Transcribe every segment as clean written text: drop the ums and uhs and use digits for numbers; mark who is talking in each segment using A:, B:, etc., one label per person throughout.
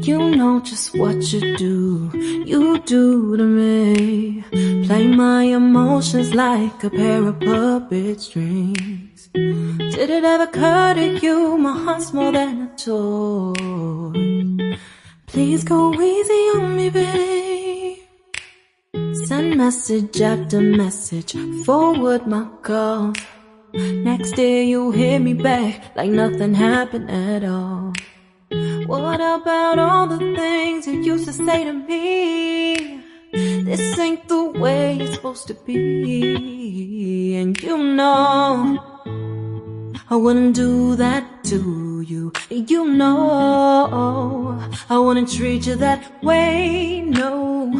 A: You know just what you do to me. Play my emotions like a pair of puppet strings. Did it ever occur to you my heart's more than a toy? Please go easy on me, babe. Send message after message, forward my calls. Next day you hit me back like nothing happened at all. What about all the things you used to say to me? This ain't the way it's supposed to be. And you know I wouldn't do that to you. You know I wouldn't treat you that way, no.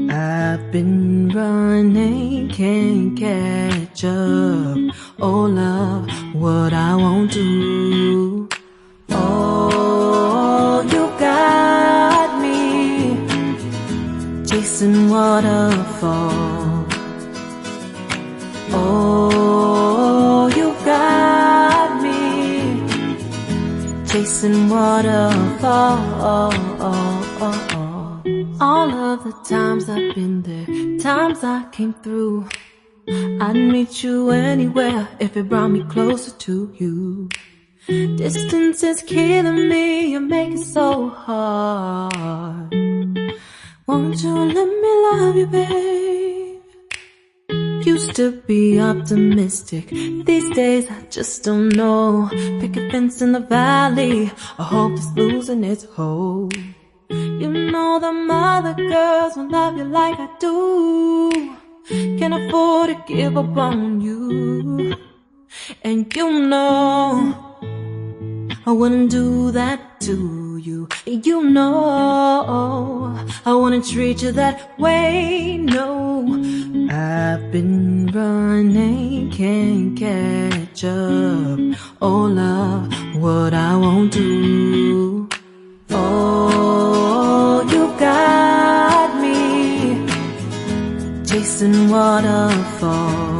A: I've been running, can't catch up. Oh love, what I won't do. Oh, you got me chasing waterfalls. Oh, you got me chasing waterfalls. All of the times I've been there, times I came through, I'd meet you anywhere if it brought me closer to you. Distance is killing me, you make it so hard. Won't you let me love you, babe? Used to be optimistic, these days I just don't know. Pick a fence in the valley, I hope it's losing its hold. You know them other girls won't love you like I do. Can't afford to give up on you. And you know I wouldn't do that to you. You know I wouldn't treat you that way, no. I've been running, can't catch up. Oh love, what I won't do. Oh, you got me chasing waterfalls.